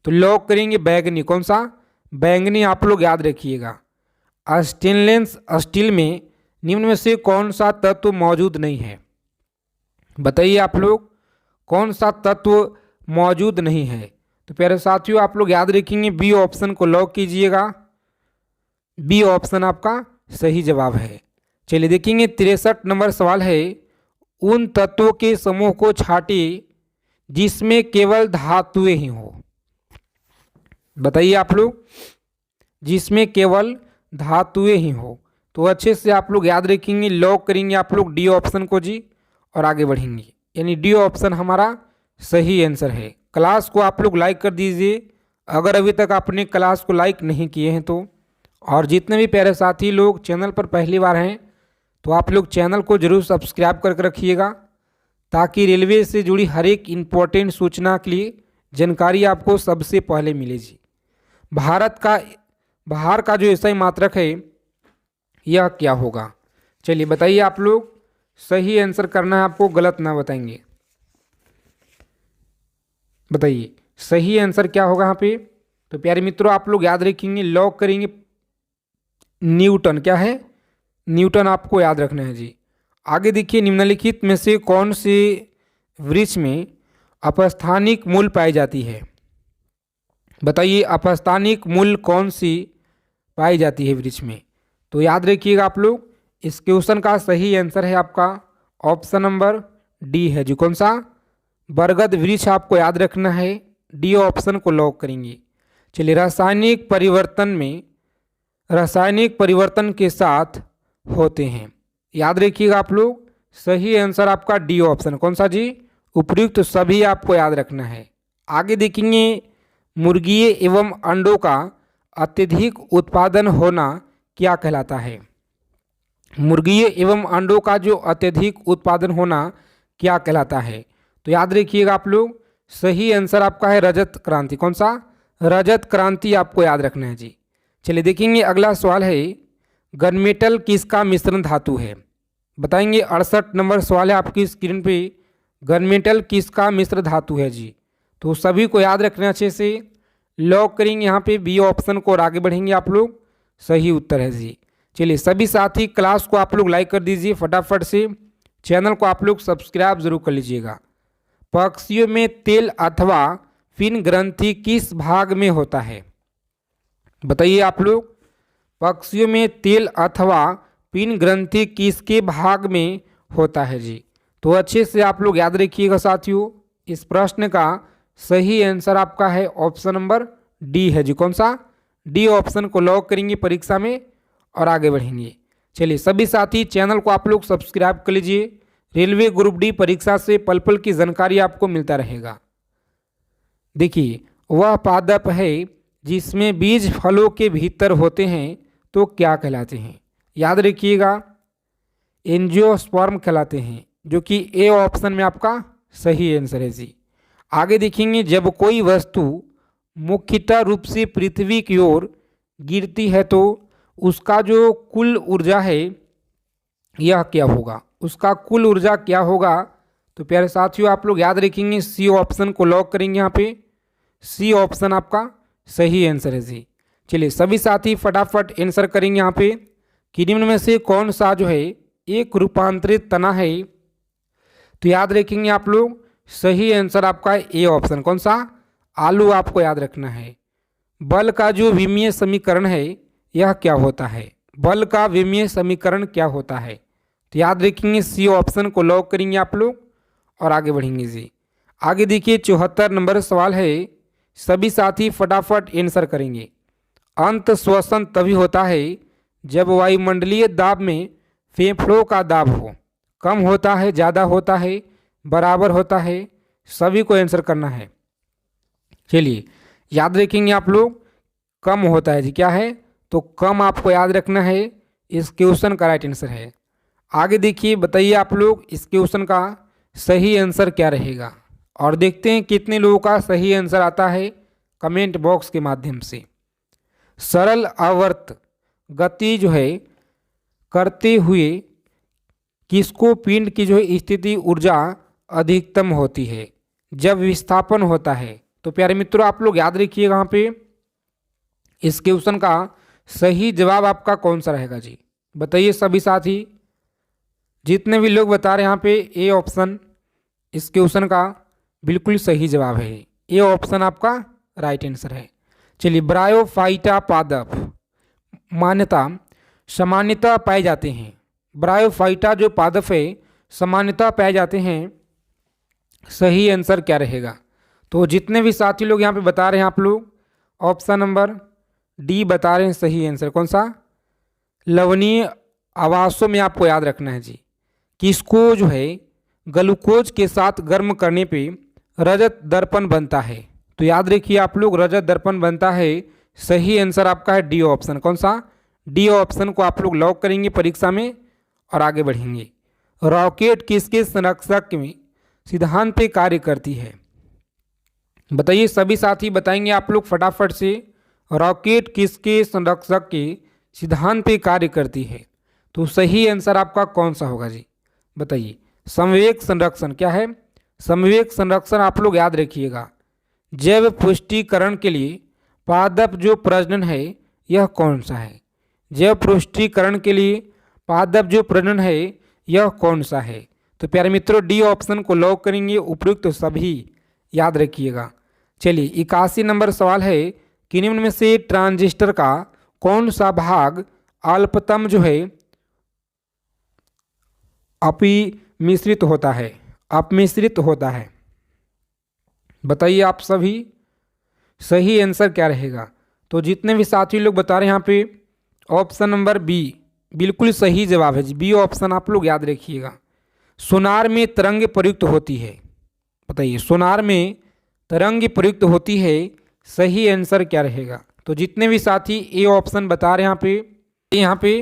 तो लॉक करेंगे बैंगनी। कौन सा? बैंगनी आप लोग याद रखिएगा। स्टेनलेस स्टील में निम्न में से कौन सा तत्व मौजूद नहीं है? बताइए आप लोग कौन सा तत्व मौजूद नहीं है? तो प्यारे साथियों आप लोग याद रखेंगे बी ऑप्शन को लॉक कीजिएगा, बी ऑप्शन आपका सही जवाब है। चलिए देखेंगे 63 नंबर सवाल है, उन तत्वों के समूह को छाटिए जिसमें केवल धातुएं ही हो। बताइए आप लोग, जिसमें केवल धातुएं ही हो। तो अच्छे से आप लोग याद रखेंगे, लॉक करेंगे आप लोग डी ऑप्शन को जी और आगे बढ़ेंगे, यानी डी ऑप्शन हमारा सही आंसर है। क्लास को आप लोग लाइक कर दीजिए अगर अभी तक आपने क्लास को लाइक नहीं किए हैं तो, और जितने भी प्यारे साथी लोग चैनल पर पहली बार हैं तो आप लोग चैनल को जरूर सब्सक्राइब करके रखिएगा ताकि रेलवे से जुड़ी हर एक इम्पोर्टेंट सूचना के लिए जानकारी आपको सबसे पहले मिले जी। भारत का बाहर का जो एसआई मात्रक है यह क्या होगा? चलिए बताइए आप लोग, सही आंसर करना है आपको, गलत ना बताएंगे। बताइए सही आंसर क्या होगा यहाँ पे? तो प्यारे मित्रों आप लोग याद रखेंगे, लॉक करेंगे न्यूटन। क्या है? न्यूटन आपको याद रखना है जी। आगे देखिए, निम्नलिखित में से कौन से वृक्ष में अपस्थानिक मूल पाई जाती है? बताइए अपस्थानिक मूल कौन सी पाई जाती है वृक्ष में? तो याद रखिएगा आप लोग, इस क्वेश्चन का सही आंसर है आपका ऑप्शन नंबर डी है जी। कौन सा? बरगद वृक्ष आपको याद रखना है, डी ऑप्शन को लॉक करेंगे। चलिए, रासायनिक परिवर्तन के साथ होते हैं, याद रखिएगा आप लोग, सही आंसर आपका डी ऑप्शन। कौन सा जी? उपयुक्त सभी आपको याद रखना है। आगे देखेंगे, मुर्गिए एवं अंडों का अत्यधिक उत्पादन होना क्या कहलाता है? मुर्गिए एवं अंडों का जो अत्यधिक उत्पादन होना क्या कहलाता है? तो याद रखिएगा आप लोग, सही आंसर आपका है रजत क्रांति। कौन सा? रजत क्रांति आपको याद रखना है जी। चलिए देखेंगे, अगला सवाल है, गनमेटल किसका मिश्रण धातु है? बताएंगे 68 नंबर सवाल है आपकी स्क्रीन पे, गनमेटल किसका मिश्र धातु है जी। तो सभी को याद रखना अच्छे से, लॉक करेंगे यहाँ पे बी ऑप्शन को और आगे बढ़ेंगे आप लोग, सही उत्तर है जी। चलिए सभी साथी क्लास को आप लोग लाइक कर दीजिए फटाफट से, चैनल को आप लोग सब्सक्राइब जरूर कर लीजिएगा। पक्षियों में तेल अथवा फिन ग्रंथि किस भाग में होता है? बताइए आप लोग, पक्षियों में तेल अथवा पिन ग्रंथि किसके भाग में होता है जी? तो अच्छे से आप लोग याद रखिएगा साथियों, इस प्रश्न का सही आंसर आपका है ऑप्शन नंबर डी है जी। कौन सा? डी ऑप्शन को लॉक करेंगे परीक्षा में और आगे बढ़ेंगे। चलिए सभी साथी चैनल को आप लोग सब्सक्राइब कर लीजिए, रेलवे ग्रुप डी परीक्षा से पल पल की जानकारी आपको मिलता रहेगा। देखिए, वह पादप है जिसमें बीज फलों के भीतर होते हैं तो क्या कहलाते हैं? याद रखिएगा, एंजियोस्पर्म कहलाते हैं, जो कि ए ऑप्शन में आपका सही आंसर है जी। आगे देखेंगे, जब कोई वस्तु मुख्यतः रूप से पृथ्वी की ओर गिरती है तो उसका जो कुल ऊर्जा है यह क्या होगा? उसका कुल ऊर्जा क्या होगा? तो प्यारे साथियों आप लोग याद रखेंगे, सी ऑप्शन को लॉक करेंगे यहाँ पे, सी ऑप्शन आपका सही आंसर है जी। चलिए सभी साथी फटाफट आंसर करेंगे यहाँ पे कि निम्न में से कौन सा जो है एक रूपांतरित तना है? तो याद रखेंगे आप लोग, सही आंसर आपका ए ऑप्शन। कौन सा? आलू आपको याद रखना है। बल का जो विमीय समीकरण है यह क्या होता है? बल का विमीय समीकरण क्या होता है? तो याद रखेंगे, सी ऑप्शन को लॉक करेंगे आप लोग और आगे बढ़ेंगे जी। आगे देखिए 74 नंबर सवाल है, सभी साथी फटाफट आंसर करेंगे। अंत श्वसन तभी होता है जब वायुमंडलीय दाब में फेफड़ों का दाब हो, कम होता है, ज़्यादा होता है, बराबर होता है, सभी को आंसर करना है। चलिए याद रखेंगे आप लोग, कम होता है जी। क्या है? तो कम आपको याद रखना है, इस क्वेश्चन का राइट आंसर है। आगे देखिए, बताइए आप लोग इस क्वेश्चन का सही आंसर क्या रहेगा, और देखते हैं कितने लोगों का सही आंसर आता है कमेंट बॉक्स के माध्यम से। सरल आवर्त गति जो है करते हुए किसको पिंड की जो है स्थिति ऊर्जा अधिकतम होती है? जब विस्थापन होता है। तो प्यारे मित्रों आप लोग याद रखिएगा, यहाँ पे इस क्वेश्चन का सही जवाब आपका कौन सा रहेगा जी? बताइए सभी साथी, जितने भी लोग बता रहे हैं यहाँ पे ए ऑप्शन इस क्वेश्चन का बिल्कुल सही जवाब है, ए ऑप्शन आपका राइट आंसर है। चलिए, ब्रायोफाइटा पादप मान्यता सामान्यतः पाए जाते हैं। ब्रायोफाइटा जो पादप है सामान्यतः पाए जाते हैं। सही आंसर क्या रहेगा? तो जितने भी साथी लोग यहाँ पे बता रहे हैं आप लोग ऑप्शन नंबर डी बता रहे हैं सही आंसर। कौन सा? लवणीय आवासों में आपको याद रखना है जी कि इसको जो है ग्लूकोज के साथ गर्म करने पे रजत दर्पण बनता है। तो याद रखिए आप लोग रजत दर्पण बनता है। सही आंसर आपका है डी ऑप्शन। कौन सा? डी ऑप्शन को आप लोग लॉक करेंगे परीक्षा में और आगे बढ़ेंगे। रॉकेट किसके संरक्षक में सिद्धांत पे कार्य करती है? बताइए सभी साथी बताएंगे आप लोग फटाफट से। रॉकेट किसके संरक्षक के सिद्धांत पे कार्य करती है? तो सही आंसर आपका कौन सा होगा जी? बताइए। समवेग संरक्षण। क्या है? समवेग संरक्षण आप लोग याद रखिएगा। जैव पुष्टिकरण के लिए पादप जो प्रजनन है यह कौन सा है? जैव पुष्टिकरण के लिए पादप जो प्रजनन है यह कौन सा है? तो प्यारे मित्रों डी ऑप्शन को लॉक करेंगे। उपयुक्त तो सभी याद रखिएगा। चलिए 81 नंबर सवाल है कि निम्न में से ट्रांजिस्टर का कौन सा भाग अल्पतम जो है अपमिश्रित होता है? अपमिश्रित होता है। बताइए आप सभी सही आंसर क्या रहेगा? तो जितने भी साथी लोग बता रहे हैं यहाँ पे ऑप्शन नंबर बी बिल्कुल सही जवाब है जी। बी ऑप्शन आप लोग याद रखिएगा। सोनार में तरंग प्रयुक्त होती है। बताइए सोनार में तरंग प्रयुक्त होती है। सही आंसर क्या रहेगा? तो जितने भी साथी ए ऑप्शन बता रहे हैं यहाँ पे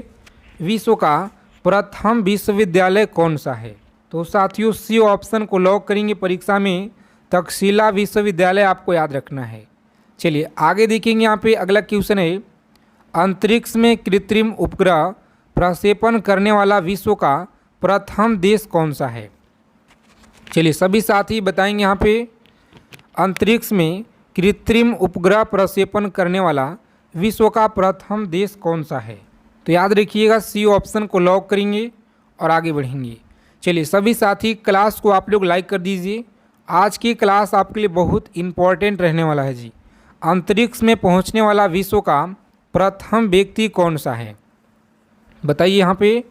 विश्व का प्रथम विश्वविद्यालय कौन सा है? तो साथियों सी ऑप्शन को लॉक करेंगे परीक्षा में। तक्षशिला विश्वविद्यालय आपको याद रखना है। चलिए आगे देखेंगे। यहाँ पे अगला क्वेश्चन है अंतरिक्ष में कृत्रिम उपग्रह प्रक्षेपण करने वाला विश्व का प्रथम देश कौन सा है? चलिए सभी साथी बताएंगे यहाँ पे अंतरिक्ष में कृत्रिम उपग्रह प्रक्षेपण करने वाला विश्व का प्रथम देश कौन सा है? तो याद रखिएगा सी ऑप्शन को लॉक करेंगे और आगे बढ़ेंगे। चलिए सभी साथी क्लास को आप लोग लाइक कर दीजिए। आज की क्लास आपके लिए बहुत इम्पॉर्टेंट रहने वाला है जी। अंतरिक्ष में पहुंचने वाला विश्व का प्रथम व्यक्ति कौन सा है? बताइए यहाँ पे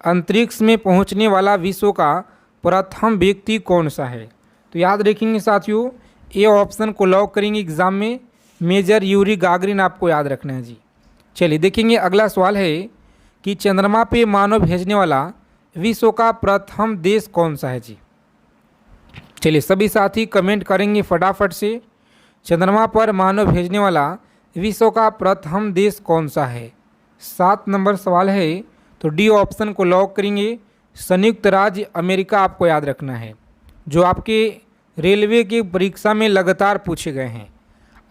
अंतरिक्ष में पहुंचने वाला विश्व का प्रथम व्यक्ति कौन सा है? तो याद रखेंगे साथियों ए ऑप्शन को लॉक करेंगे एग्जाम में। मेजर यूरी गागरिन आपको याद रखना है जी। चलिए देखेंगे अगला सवाल है कि चंद्रमा पे मानव भेजने वाला विश्व का प्रथम देश कौन सा है जी? चलिए सभी साथी कमेंट करेंगे फटाफट से। चंद्रमा पर मानव भेजने वाला विश्व का प्रथम देश कौन सा है? 7 नंबर सवाल है तो डी ऑप्शन को लॉक करेंगे। संयुक्त राज्य अमेरिका आपको याद रखना है, जो आपके रेलवे की परीक्षा में लगातार पूछे गए हैं।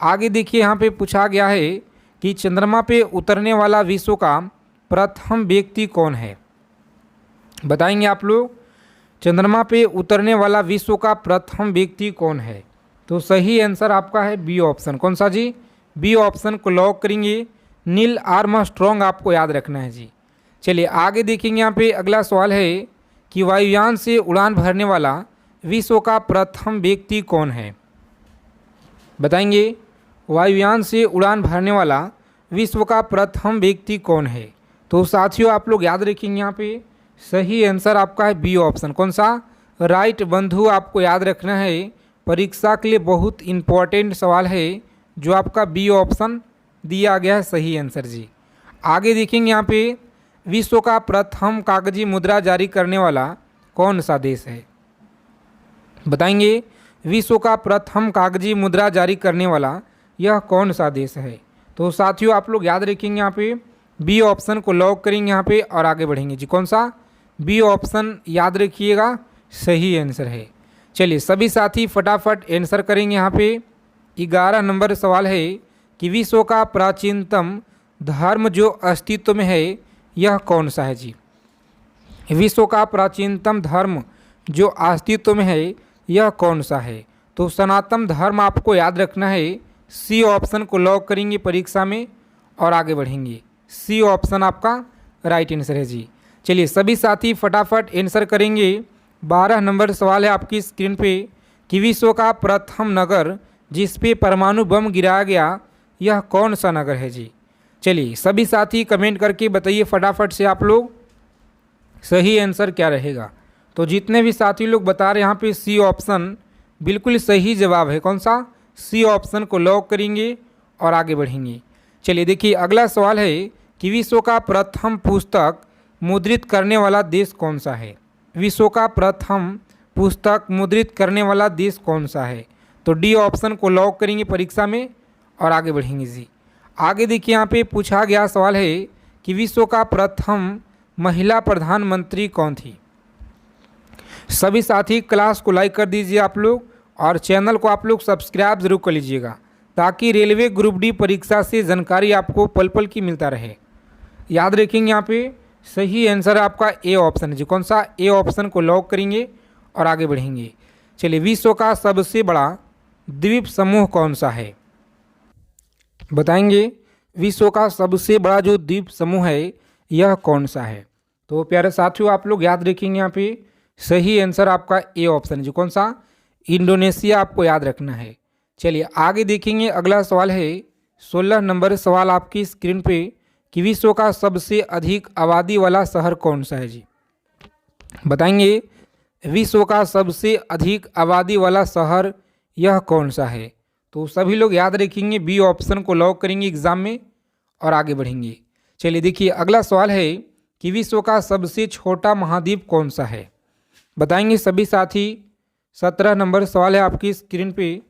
आगे देखिए यहाँ पे पूछा गया है कि चंद्रमा पे उतरने वाला विश्व का प्रथम व्यक्ति कौन है? बताएंगे आप लोग चंद्रमा पे उतरने वाला विश्व का प्रथम व्यक्ति कौन है? तो सही आंसर आपका है बी ऑप्शन। कौन सा जी? बी ऑप्शन को लॉक करेंगे। नील आर्मस्ट्रॉन्ग आपको याद रखना है जी। चलिए आगे देखेंगे। यहाँ पे अगला सवाल है कि वायुयान से उड़ान भरने वाला विश्व का प्रथम व्यक्ति कौन है? बताएंगे वायुयान से उड़ान भरने वाला विश्व का प्रथम व्यक्ति कौन है? तो साथियों आप लोग याद रखेंगे यहाँ पे सही आंसर आपका है बी ऑप्शन। कौन सा? राइट बंधु आपको याद रखना है। परीक्षा के लिए बहुत इम्पॉर्टेंट सवाल है जो आपका बी ऑप्शन दिया गया है सही आंसर जी। आगे देखेंगे यहाँ पे विश्व का प्रथम कागजी मुद्रा जारी करने वाला कौन सा देश है? बताएंगे विश्व का प्रथम कागजी मुद्रा जारी करने वाला यह कौन सा देश है? तो साथियों आप लोग याद रखेंगे यहाँ पे बी ऑप्शन को लॉक करेंगे यहाँ पे और आगे बढ़ेंगे जी। कौन सा? बी ऑप्शन याद रखिएगा सही आंसर है। चलिए सभी साथी फटाफट आंसर करेंगे। यहाँ पे 11 नंबर सवाल है कि विश्व का प्राचीनतम धर्म जो अस्तित्व में है यह कौन सा है जी? विश्व का प्राचीनतम धर्म जो अस्तित्व में है यह कौन सा है? तो सनातन धर्म आपको याद रखना है। सी ऑप्शन को लॉक करेंगे परीक्षा में और आगे बढ़ेंगे। सी ऑप्शन आपका राइट आंसर है जी। चलिए सभी साथी फटाफट आंसर करेंगे। 12 नंबर सवाल है आपकी स्क्रीन पे कि विश्व का प्रथम नगर जिस पे परमाणु बम गिराया गया यह कौन सा नगर है जी? चलिए सभी साथी कमेंट करके बताइए फटाफट से आप लोग सही आंसर क्या रहेगा। तो जितने भी साथी लोग बता रहे हैं यहाँ पे सी ऑप्शन बिल्कुल सही जवाब है। कौन सा? सी ऑप्शन को लॉक करेंगे और आगे बढ़ेंगे। चलिए देखिए अगला सवाल है कि विश्व का प्रथम पुस्तक मुद्रित करने वाला देश कौन सा है? विश्व का प्रथम पुस्तक मुद्रित करने वाला देश कौन सा है? तो डी ऑप्शन को लॉक करेंगे परीक्षा में और आगे बढ़ेंगे जी। आगे देखिए यहाँ पे पूछा गया सवाल है कि विश्व का प्रथम महिला प्रधानमंत्री कौन थी? सभी साथी क्लास को लाइक कर दीजिए आप लोग और चैनल को आप लोग सब्सक्राइब जरूर कर लीजिएगा ताकि रेलवे ग्रुप डी परीक्षा से जानकारी आपको पल पल की मिलता रहे। याद रखेंगे यहाँ पे सही आंसर आपका ए ऑप्शन है जी। कौन सा? ए ऑप्शन को लॉक करेंगे और आगे बढ़ेंगे। चलिए विश्व का सबसे बड़ा द्वीप समूह कौन सा है? बताएंगे विश्व का सबसे बड़ा जो द्वीप समूह है यह कौन सा है? तो प्यारे साथियों आप लोग याद रखेंगे यहाँ पे सही आंसर आपका ए ऑप्शन है जो। कौन सा? इंडोनेशिया आपको याद रखना है। चलिए आगे देखेंगे अगला सवाल है 16 नंबर सवाल आपकी स्क्रीन पे कि विश्व का सबसे अधिक आबादी वाला शहर कौन सा है जी? बताएंगे विश्व का सबसे अधिक आबादी वाला शहर यह कौन सा है? तो सभी लोग याद रखेंगे बी ऑप्शन को लॉक करेंगे एग्जाम में और आगे बढ़ेंगे। चलिए देखिए अगला सवाल है कि विश्व का सबसे छोटा महाद्वीप कौन सा है? बताएंगे सभी साथी। 17 नंबर सवाल है आपकी स्क्रीन पे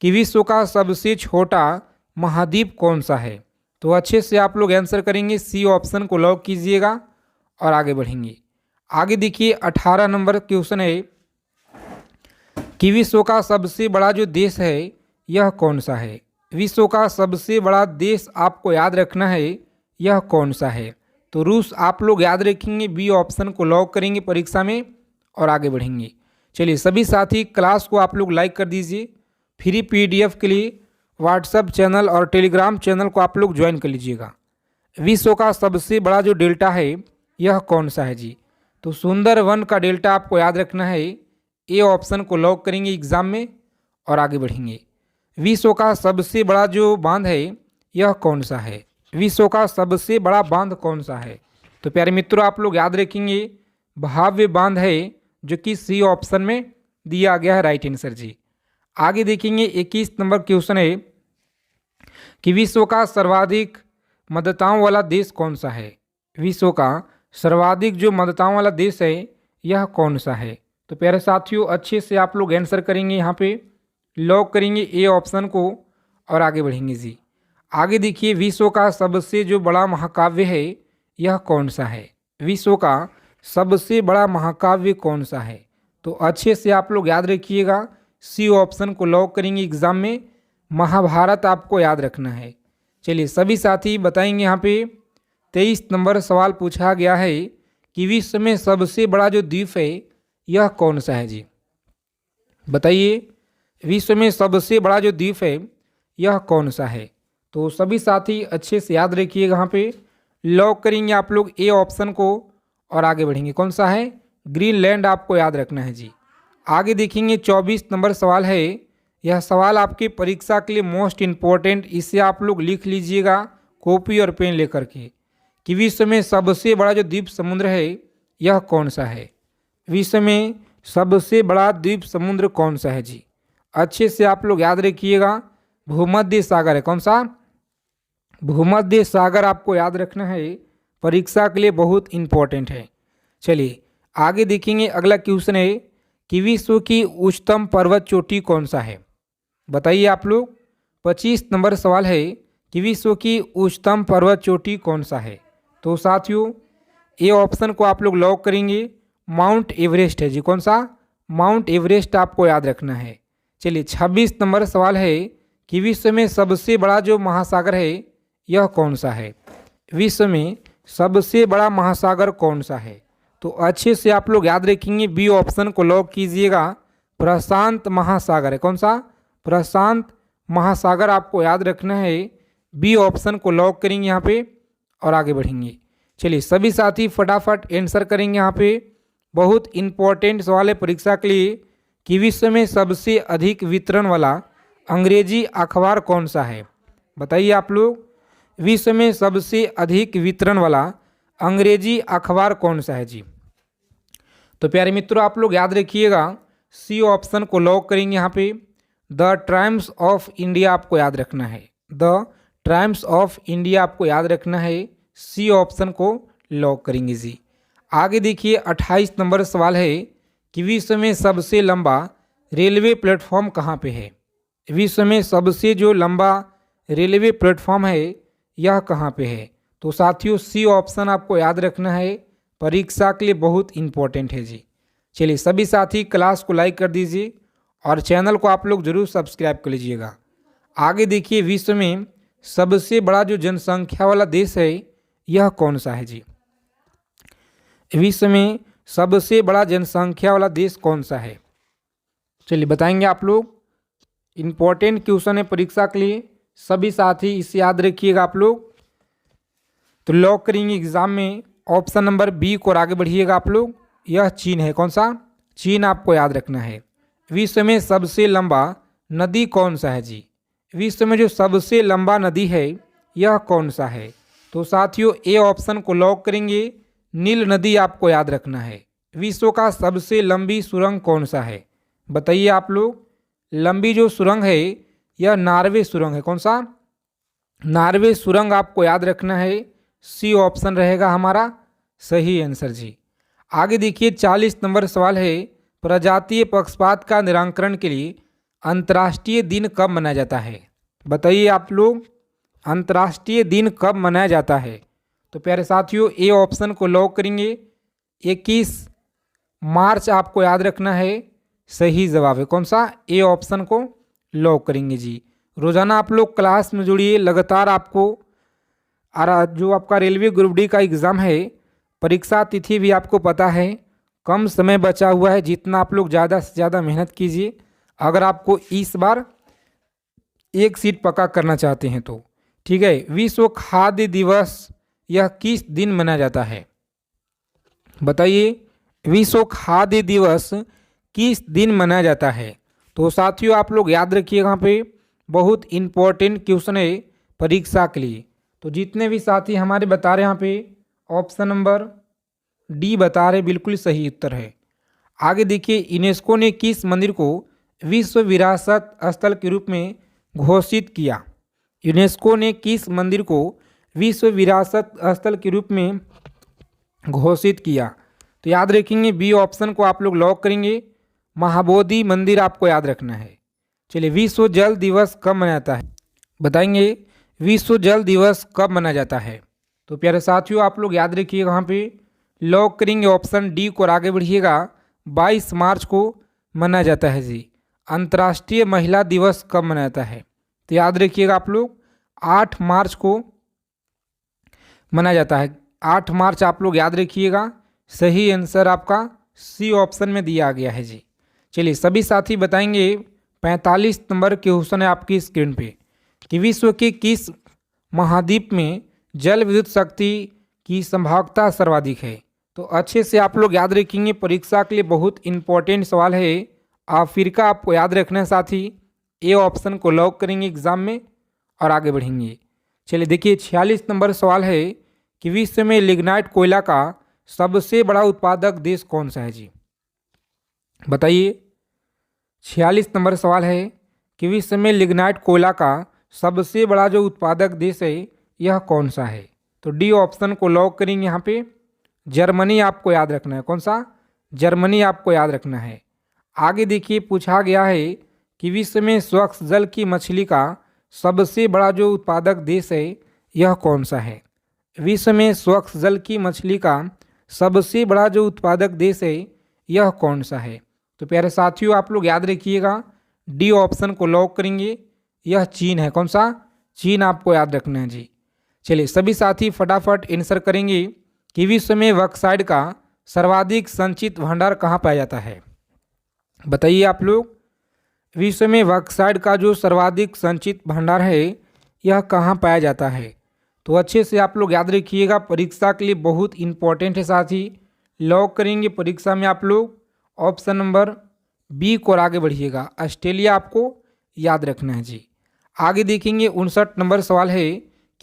कि विश्व का सबसे छोटा महाद्वीप कौन सा है? तो अच्छे से आप लोग आंसर करेंगे, सी ऑप्शन को लॉक कीजिएगा और आगे बढ़ेंगे। आगे देखिए 18 नंबर क्वेश्चन है कि विश्व का सबसे बड़ा जो देश है यह कौन सा है? विश्व का सबसे बड़ा देश आपको याद रखना है यह कौन सा है? तो रूस आप लोग याद रखेंगे, बी ऑप्शन को लॉक करेंगे परीक्षा में और आगे बढ़ेंगे। चलिए सभी साथी क्लास को आप लोग लाइक कर दीजिए। फ्री पीडीएफ के लिए व्हाट्सएप चैनल और टेलीग्राम चैनल को आप लोग ज्वाइन कर लीजिएगा। विश्व का सबसे बड़ा जो डेल्टा है यह कौन सा है जी? तो सुंदरवन का डेल्टा आपको याद रखना है, ए ऑप्शन को लॉक करेंगे एग्जाम में और आगे बढ़ेंगे। विश्व का सबसे बड़ा जो बांध है यह कौन सा है? विश्व का सबसे बड़ा बांध कौन सा है? तो प्यारे मित्रों आप लोग याद रखेंगे भव्य बांध है जो कि सी ऑप्शन में दिया गया है राइट आंसर जी। आगे देखेंगे 21 नंबर क्वेश्चन है कि विश्व का सर्वाधिक मतदाताओं वाला देश कौन सा है? विश्व का सर्वाधिक जो मतदाताओं वाला देश है यह कौन सा है? तो प्यारे साथियों अच्छे से आप लोग आंसर करेंगे, यहाँ पे लॉक करेंगे ए ऑप्शन को और आगे बढ़ेंगे जी। आगे देखिए विश्व का सबसे जो बड़ा महाकाव्य है यह कौन सा है? विश्व का सबसे बड़ा महाकाव्य कौन सा है? तो अच्छे से आप लोग याद रखिएगा, सी ऑप्शन को लॉक करेंगे एग्जाम में, महाभारत आपको याद रखना है। चलिए सभी साथी बताएंगे, यहाँ पे 23 नंबर सवाल पूछा गया है कि विश्व में सबसे बड़ा जो द्वीप है यह कौन सा है जी? बताइए विश्व में सबसे बड़ा जो द्वीप है यह कौन सा है? तो सभी साथी अच्छे से याद रखिएगा, यहाँ पे लॉक करेंगे आप लोग ए ऑप्शन को और आगे बढ़ेंगे। कौन सा है? ग्रीनलैंड आपको याद रखना है जी। आगे देखेंगे 24 नंबर सवाल है, यह सवाल आपकी परीक्षा के लिए मोस्ट इम्पोर्टेंट, इसे आप लोग लिख लीजिएगा कॉपी और पेन लेकर के कि विश्व में सबसे बड़ा जो द्वीप समुद्र है यह कौन सा है? विश्व में सबसे बड़ा द्वीप समुद्र कौन सा है जी? अच्छे से आप लोग याद रखिएगा, भूमध्य सागर है। कौन सा? भूमध्य सागर आपको याद रखना है, परीक्षा के लिए बहुत इम्पोर्टेंट है। चलिए आगे देखेंगे अगला क्वेश्चन है कि विश्व की उच्चतम पर्वत चोटी कौन सा है? बताइए आप लोग। 25 नंबर सवाल है कि विश्व की उच्चतम पर्वत चोटी कौन सा है? तो साथियों ए ऑप्शन को आप लोग लॉक करेंगे, माउंट एवरेस्ट है जी। कौन सा? माउंट एवरेस्ट आपको याद रखना है। चलिए 26 नंबर सवाल है कि विश्व में सबसे बड़ा जो महासागर है यह कौन सा है? विश्व में सबसे बड़ा महासागर कौन सा है? तो अच्छे से आप लोग याद रखेंगे, बी ऑप्शन को लॉक कीजिएगा, प्रशांत महासागर है। कौन सा? प्रशांत महासागर आपको याद रखना है, बी ऑप्शन को लॉक करेंगे यहाँ पे और आगे बढ़ेंगे। चलिए सभी साथी फटाफट आंसर करेंगे, यहाँ पे बहुत इम्पोर्टेंट सवाल है परीक्षा के लिए कि विश्व में सबसे अधिक वितरण वाला अंग्रेजी अखबार कौन सा है? बताइए आप लोग। विश्व में सबसे अधिक वितरण वाला अंग्रेजी अखबार कौन सा है जी? तो प्यारे मित्रों, आप लोग याद रखिएगा, सी ऑप्शन को लॉक करेंगे। यहाँ पे द टाइम्स ऑफ इंडिया आपको याद रखना है, द टाइम्स ऑफ इंडिया आपको याद रखना है, सी ऑप्शन को लॉक करेंगे जी। आगे देखिए 28 नंबर सवाल है कि विश्व में सबसे लंबा रेलवे प्लेटफॉर्म कहाँ पे है? विश्व में सबसे जो लंबा रेलवे प्लेटफॉर्म है यह कहाँ पे है? तो साथियों सी ऑप्शन आपको याद रखना है, परीक्षा के लिए बहुत इंपॉर्टेंट है जी। चलिए सभी साथी क्लास को लाइक कर दीजिए और चैनल को आप लोग जरूर सब्सक्राइब कर लीजिएगा। आगे देखिए विश्व में सबसे बड़ा जो जनसंख्या वाला देश है यह कौन सा है जी? विश्व में सबसे बड़ा जनसंख्या वाला देश कौन सा है? चलिए बताएंगे आप लोग। इम्पोर्टेंट क्वेश्चन है परीक्षा के लिए, सभी साथी इसे याद रखिएगा आप लोग। तो लॉक करेंगे एग्जाम में ऑप्शन नंबर बी को और आगे बढ़िएगा आप लोग। यह चीन है। कौन सा? चीन आपको याद रखना है। विश्व में सबसे लंबा नदी कौन सा है जी? विश्व में जो सबसे लंबा नदी है यह कौन सा है? तो साथियों ए ऑप्शन को लॉक करेंगे, नील नदी आपको याद रखना है। विश्व का सबसे लंबी सुरंग कौन सा है? बताइए आप लोग। लंबी जो सुरंग है यह नॉर्वे सुरंग है। कौन सा? नॉर्वे सुरंग आपको याद रखना है, सी ऑप्शन रहेगा हमारा सही आंसर जी। आगे देखिए 40 नंबर सवाल है, प्रजातीय पक्षपात का निराकरण के लिए अंतर्राष्ट्रीय दिन कब मनाया जाता है? बताइए आप लोग, अंतर्राष्ट्रीय दिन कब मनाया जाता है? तो प्यारे साथियों ए ऑप्शन को लॉक करेंगे, 21 मार्च आपको याद रखना है, सही जवाब है। कौन सा? ए ऑप्शन को लॉक करेंगे जी। रोजाना आप लोग क्लास में जुड़िए, लगातार आपको जो आपका रेलवे ग्रुप डी का एग्ज़ाम है परीक्षा तिथि भी आपको पता है, कम समय बचा हुआ है, जितना आप लोग ज़्यादा से ज़्यादा मेहनत कीजिए अगर आपको इस बार एक सीट पक्का करना चाहते हैं तो। ठीक है। विश्व खाद्य दिवस यह किस दिन मनाया जाता है? बताइए, विश्व खाद्य दिवस किस दिन मनाया जाता है? तो साथियों आप लोग याद रखिएगा, यहाँ पे बहुत इंपॉर्टेंट क्वेश्चन है परीक्षा के लिए। तो जितने भी साथी हमारे बता रहे हैं यहाँ पे ऑप्शन नंबर डी बता रहे, बिल्कुल सही उत्तर है। आगे देखिए यूनेस्को ने किस मंदिर को विश्व विरासत स्थल के रूप में घोषित किया? यूनेस्को ने किस मंदिर को विश्व विरासत स्थल के रूप में घोषित किया? तो याद रखेंगे बी ऑप्शन को आप लोग लॉक करेंगे, महाबोधि मंदिर आपको याद रखना है। चलिए विश्व जल दिवस कब मनाया जाता है? बताएंगे विश्व जल दिवस कब मनाया जाता है? तो प्यारे साथियों आप लोग याद रखिएगा, वहाँ पे लॉक करेंगे ऑप्शन डी को और आगे बढ़िएगा, 22 मार्च को मनाया जाता है जी। अंतर्राष्ट्रीय महिला दिवस कब मनाया जाता है? तो याद रखिएगा आप लोग 8 मार्च को मनाया जाता है। 8 मार्च आप लोग याद रखिएगा, सही आंसर आपका सी ऑप्शन में दिया गया है जी। चलिए सभी साथी बताएंगे 45 नंबर क्वेश्चन है आपकी स्क्रीन पे कि विश्व के किस महाद्वीप में जल विद्युत शक्ति की संभाव्यता सर्वाधिक है? तो अच्छे से आप लोग याद रखेंगे, परीक्षा के लिए बहुत इंपॉर्टेंट सवाल है। अफ्रीका आपको याद रखना है साथी, ए ऑप्शन को लॉक करेंगे एग्जाम में और आगे बढ़ेंगे। चलिए देखिए 46 नंबर सवाल है कि विश्व में लिग्नाइट कोयला का सबसे बड़ा उत्पादक देश कौन सा है जी? बताइए। 46 नंबर सवाल है कि विश्व में लिग्नाइट कोयला का सबसे बड़ा जो उत्पादक देश है यह कौन सा है? तो डी ऑप्शन को लॉक करेंगे। यहाँ पे जर्मनी आपको याद रखना है। कौन सा? जर्मनी आपको याद रखना है। आगे देखिए पूछा गया है कि विश्व में स्वच्छ जल की मछली का सबसे बड़ा जो उत्पादक देश है यह कौन सा है? विश्व में स्वच्छ जल की मछली का सबसे बड़ा जो उत्पादक देश है यह कौन सा है? तो प्यारे साथियों आप लोग याद रखिएगा, डी ऑप्शन को लॉक करेंगे, यह चीन है। कौन सा? चीन आपको याद रखना है जी। चलिए सभी साथी फटाफट आंसर करेंगे कि विश्व में बॉक्साइट का सर्वाधिक संचित भंडार कहाँ पाया जाता है? बताइए आप लोग, विश्व में बॉक्साइट का जो सर्वाधिक संचित भंडार है यह कहाँ पाया जाता है? तो अच्छे से आप लोग याद रखिएगा, परीक्षा के लिए बहुत इंपॉर्टेंट है साथी। लॉक करेंगे परीक्षा में आप लोग ऑप्शन नंबर बी को और आगे बढ़िएगा, ऑस्ट्रेलिया आपको याद रखना है जी। आगे देखेंगे 59 नंबर सवाल है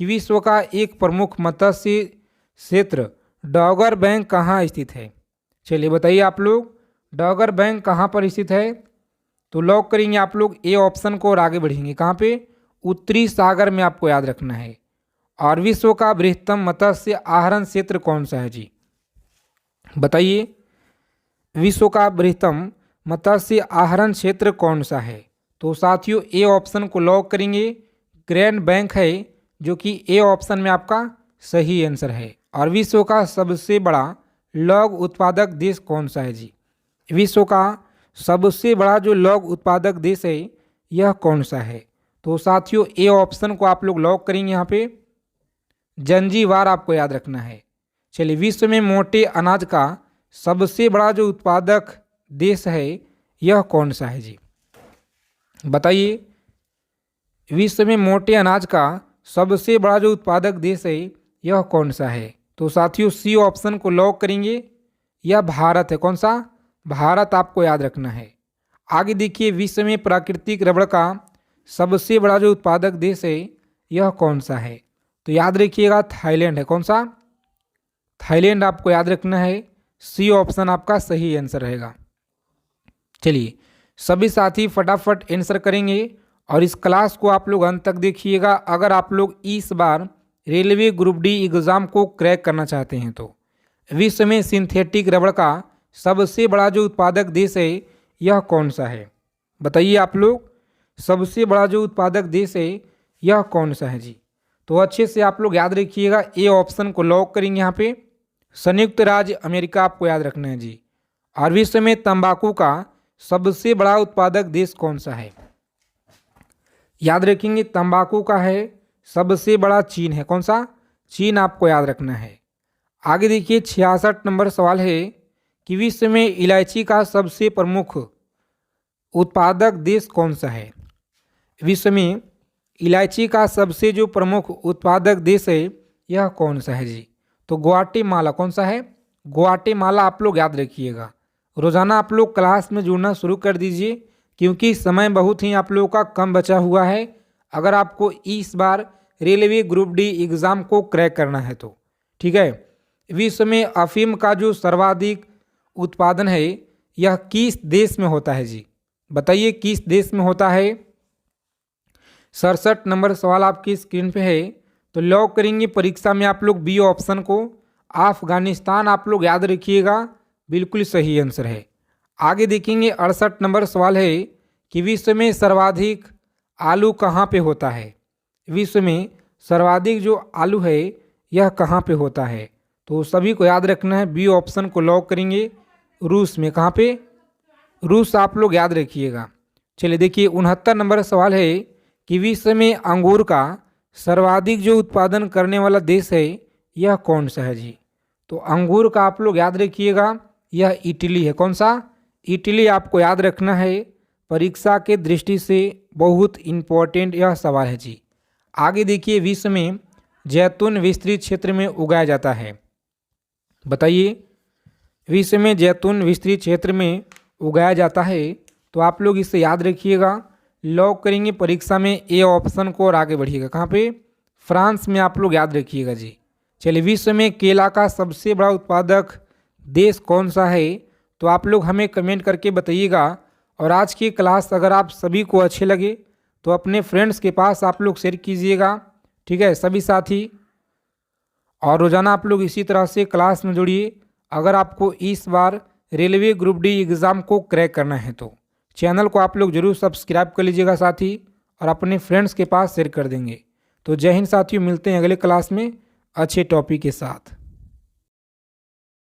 कि विश्व का एक प्रमुख मत्स्य क्षेत्र डॉगर बैंक कहाँ स्थित है। चलिए बताइए आप लोग, डॉगर बैंक कहाँ पर स्थित है। तो लॉक करेंगे आप लोग ए ऑप्शन को और आगे बढ़ेंगे। कहाँ पे, उत्तरी सागर में आपको याद रखना है। और विश्व का बृहत्तम मत्स्य आहरण क्षेत्र कौन सा है जी, बताइए। विश्व का बृहत्तम मत्स्य आहरण क्षेत्र कौन सा है। तो साथियों ए ऑप्शन को लॉक करेंगे, ग्रैंड बैंक है, जो कि ए ऑप्शन में आपका सही आंसर है। और विश्व का सबसे बड़ा लौह उत्पादक देश कौन सा है जी, विश्व का सबसे बड़ा जो लौह उत्पादक देश है यह कौन सा है। तो साथियों ए ऑप्शन को आप लोग लॉक करेंगे। यहाँ पे जंजीबार आपको याद रखना है। चलिए, विश्व में मोटे अनाज का सबसे बड़ा जो उत्पादक देश है यह कौन सा है जी, बताइए। विश्व में मोटे अनाज का सबसे बड़ा जो उत्पादक देश है यह कौन सा है। तो साथियों सी ऑप्शन को लॉक करेंगे, यह भारत है। कौन सा, भारत आपको याद रखना है। आगे देखिए, विश्व में प्राकृतिक रबड़ का सबसे बड़ा जो उत्पादक देश है यह कौन सा है। तो याद रखिएगा थाईलैंड है। कौन सा, थाईलैंड आपको याद रखना है। सी ऑप्शन आपका सही आंसर रहेगा। चलिए सभी साथी फटाफट आंसर करेंगे और इस क्लास को आप लोग अंत तक देखिएगा। अगर आप लोग इस बार रेलवे ग्रुप डी एग्ज़ाम को क्रैक करना चाहते हैं तो विश्व में सिंथेटिक रबड़ का सबसे बड़ा जो उत्पादक देश है यह कौन सा है, बताइए आप लोग। सबसे बड़ा जो उत्पादक देश है यह कौन सा है जी। तो अच्छे से आप लोग याद रखिएगा, ए ऑप्शन को लॉक करेंगे। यहाँ पे संयुक्त राज्य अमेरिका आपको याद रखना है जी। और विश्व में तंबाकू का सबसे बड़ा उत्पादक देश कौन सा है, याद रखेंगे। तंबाकू का है सबसे बड़ा चीन है। कौन सा, चीन आपको याद रखना है। आगे देखिए 66 नंबर सवाल है कि विश्व में इलायची का सबसे प्रमुख उत्पादक देश कौन सा है। विश्व में इलायची का सबसे जो प्रमुख उत्पादक देश है यह कौन सा है जी। तो ग्वाटेमाला। कौन सा है, ग्वाटेमाला आप लोग याद रखिएगा। रोज़ाना आप लोग क्लास में जुड़ना शुरू कर दीजिए, क्योंकि समय बहुत ही आप लोगों का कम बचा हुआ है। अगर आपको इस बार रेलवे ग्रुप डी एग्ज़ाम को क्रैक करना है तो ठीक है। विश्व में अफीम का जो सर्वाधिक उत्पादन है यह किस देश में होता है जी, बताइए किस देश में होता है। 67 नंबर सवाल आपकी स्क्रीन पे है। तो लॉक करेंगे परीक्षा में आप लोग बी ऑप्शन को, अफगानिस्तान आप लोग याद रखिएगा, बिल्कुल सही आंसर है। आगे देखेंगे 68 नंबर सवाल है कि विश्व में सर्वाधिक आलू कहाँ पे होता है। विश्व में सर्वाधिक जो आलू है यह कहाँ पे होता है। तो सभी को याद रखना है, बी ऑप्शन को लॉक करेंगे, रूस में। कहाँ पे, रूस आप लोग याद रखिएगा। चलिए देखिए 69 नंबर सवाल है कि विश्व में अंगूर का सर्वाधिक जो उत्पादन करने वाला देश है यह कौन सा है जी। तो अंगूर का आप लोग याद रखिएगा, यह इटली है। कौन सा, इटली आपको याद रखना है। परीक्षा के दृष्टि से बहुत इम्पोर्टेंट यह सवाल है जी। आगे देखिए, विश्व में जैतून विस्तृत क्षेत्र में उगाया जाता है, बताइए। विश्व में जैतून विस्तृत क्षेत्र में उगाया जाता है। तो आप लोग इसे याद रखिएगा, लॉक करेंगे परीक्षा में ए ऑप्शन को और आगे बढ़िएगा। कहाँ पे, फ्रांस में आप लोग याद रखिएगा जी। चलिए, विश्व में केला का सबसे बड़ा उत्पादक देश कौन सा है। तो आप लोग हमें कमेंट करके बताइएगा। और आज की क्लास अगर आप सभी को अच्छे लगे तो अपने फ्रेंड्स के पास आप लोग शेयर कीजिएगा, ठीक है सभी साथी। और रोज़ाना आप लोग इसी तरह से क्लास में जुड़िए। अगर आपको इस बार रेलवे ग्रुप डी एग्ज़ाम को क्रैक करना है तो चैनल को आप लोग जरूर सब्सक्राइब कर लीजिएगा साथी, और अपने फ्रेंड्स के पास शेयर कर देंगे। तो जय हिंद साथियों, मिलते हैं अगले क्लास में अच्छे टॉपिक के साथ।